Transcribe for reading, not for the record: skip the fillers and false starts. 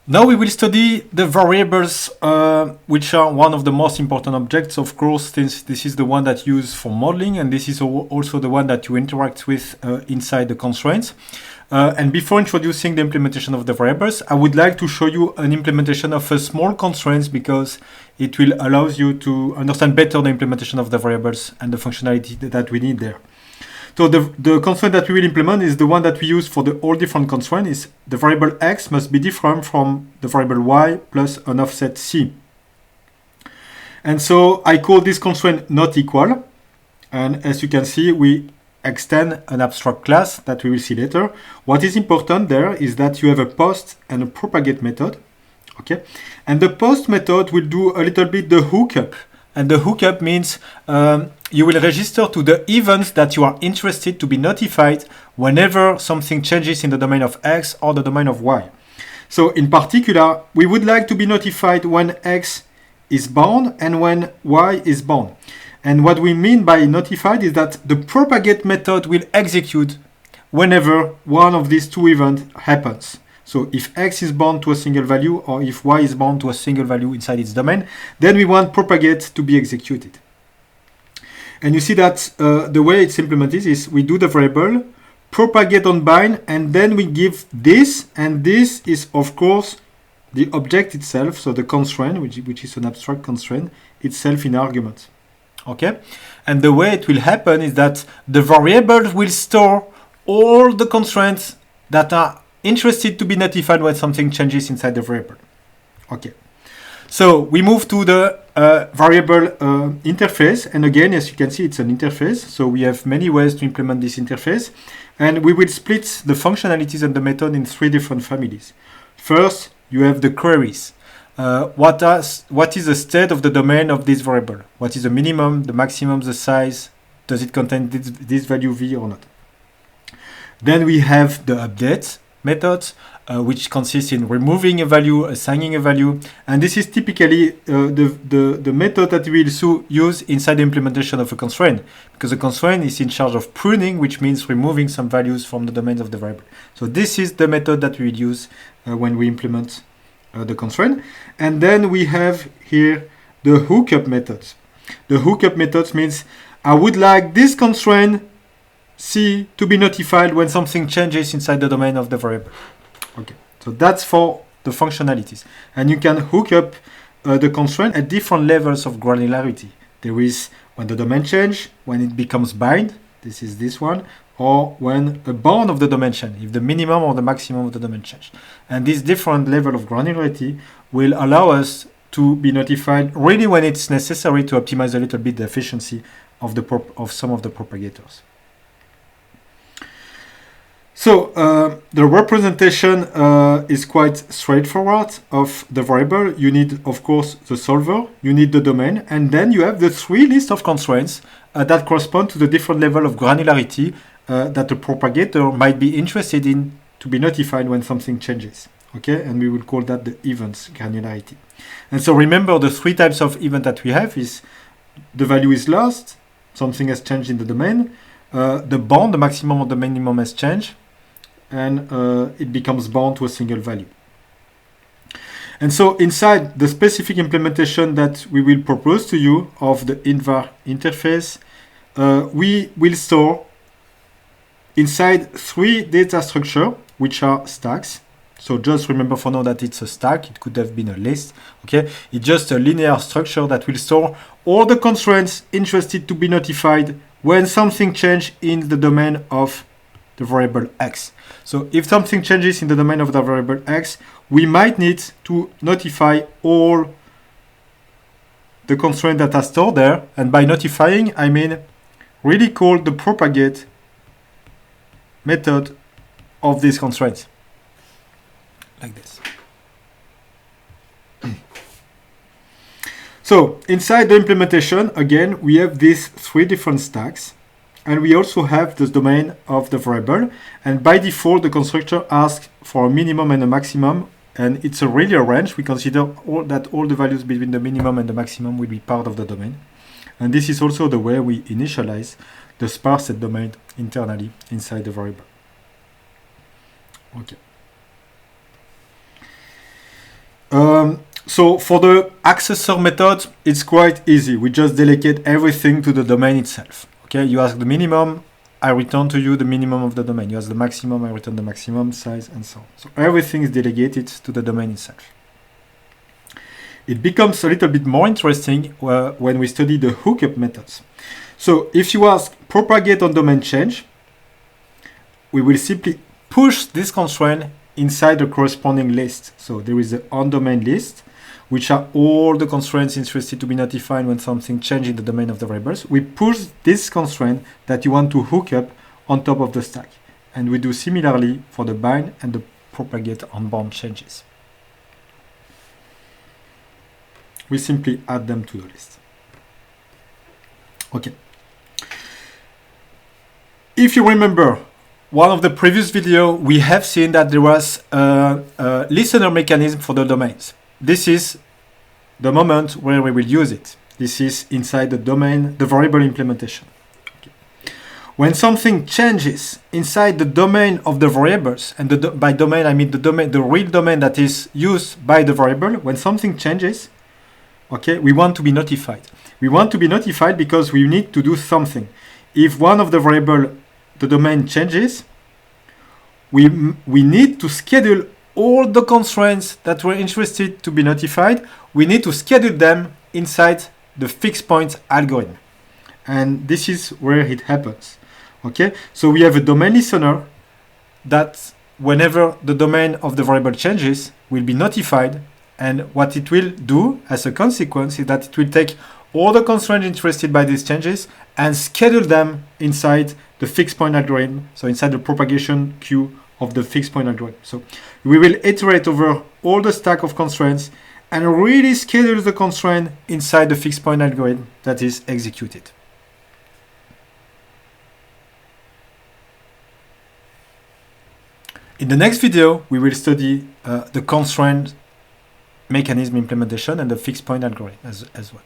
Now we will study the variables, which are one of the most important objects, of course, since this is the one that you use for modeling, and this is also the one that you interact with inside the constraints. And before introducing the implementation of the variables, I would like to show you an implementation of a small constraints because it will allow you to understand better the implementation of the variables and the functionality that we need there. So the constraint that we will implement is the one that we use for all different constraints. Is the variable x must be different from the variable y plus an offset c. And so I call this constraint not equal. And as you can see, we extend an abstract class that we will see later. What is important there is that you have a post and a propagate method. Okay, and the post method will do a little bit the hookup. And the hookup means you will register to the events that you are interested to be notified whenever something changes in the domain of x or the domain of y. So in particular, we would like to be notified when x is bound and when y is bound. And what we mean by notified is that the propagate method will execute whenever one of these two events happens. So if x is bound to a single value or if y is bound to a single value inside its domain, then we want propagate to be executed. And you see that the way it's implemented is we do the variable propagate on bind, and then we give this, and this is of course the object itself, so the constraint, which is an abstract constraint itself in argument. Okay, and the way it will happen is that the variable will store all the constraints that are interested to be notified when something changes inside the variable. Okay, so we move to the variable interface, and again, as you can see, it's an interface, so we have many ways to implement this interface, and we will split the functionalities and the method in three different families. First, you have the queries. What is the state of the domain of this variable? What is the minimum, the maximum, the size? Does it contain this value v or not? Then we have the update method, which consists in removing a value, assigning a value, and this is typically the method that we will use inside the implementation of a constraint, because the constraint is in charge of pruning, which means removing some values from the domains of the variable. So this is the method that we will use when we implement the constraint. And then we have here the hookup methods. The hookup methods means I would like this constraint C to be notified when something changes inside the domain of the variable. Okay, so that's for the functionalities. And you can hook up the constraint at different levels of granularity. There is when the domain changes, when it becomes bind, this is this one, or when a bound of the domain change, if the minimum or the maximum of the domain change. And this different level of granularity will allow us to be notified really when it's necessary to optimize a little bit the efficiency of some of the propagators. So the representation is quite straightforward of the variable. You need, of course, the solver, you need the domain, and then you have the three lists of constraints that correspond to the different level of granularity that the propagator might be interested in to be notified when something changes. Okay, and we will call that the events granularity. And so remember the three types of event that we have is the value is lost, something has changed in the domain, the bound, the maximum or the minimum has changed, and it becomes bound to a single value. And so inside the specific implementation that we will propose to you of the invar interface, we will store inside three data structure, which are stacks. So just remember for now that it's a stack. It could have been a list. Okay, it's just a linear structure that will store all the constraints interested to be notified when something changes in the domain of the variable x. So if something changes in the domain of the variable x, we might need to notify all the constraints that are stored there. And by notifying, I mean really call the propagate method of these constraints. Like this. So inside the implementation, again, we have these three different stacks. And we also have the domain of the variable. And by default, the constructor asks for a minimum and a maximum. And it's a really a range. We consider that all the values between the minimum and the maximum will be part of the domain. And this is also the way we initialize the sparse set domain internally inside the variable. Okay. So for the accessor method, it's quite easy. We just delegate everything to the domain itself. Okay, you ask the minimum, I return to you the minimum of the domain. You ask the maximum, I return the maximum size, and so on. So everything is delegated to the domain itself. It becomes a little bit more interesting when we study the hookup methods. So if you ask propagate on domain change, we will simply push this constraint inside the corresponding list. So there is the on domain list, which are all the constraints interested to be notified when something changes in the domain of the variables. We push this constraint that you want to hook up on top of the stack. And we do similarly for the bind and the propagate on bound changes. We simply add them to the list. Okay. If you remember one of the previous videos, we have seen that there was a listener mechanism for the domains. This is the moment where we will use it. This is inside the domain, the variable implementation. Okay. When something changes inside the domain of the variables, and by domain I mean the real domain that is used by the variable, when something changes, okay, we want to be notified. We want to be notified because we need to do something. If one of the variable, the domain changes, we need to schedule all the constraints that we're interested to be notified. We need to schedule them inside the fixed point algorithm. And this is where it happens. Okay, so we have a domain listener that whenever the domain of the variable changes will be notified. And what it will do as a consequence is that it will take all the constraints interested by these changes and schedule them inside the fixed point algorithm, so inside the propagation queue of the fixed point algorithm. So we will iterate over all the stack of constraints and really schedule the constraint inside the fixed point algorithm that is executed. In the next video, we will study the constraint mechanism implementation and the fixed point algorithm as well.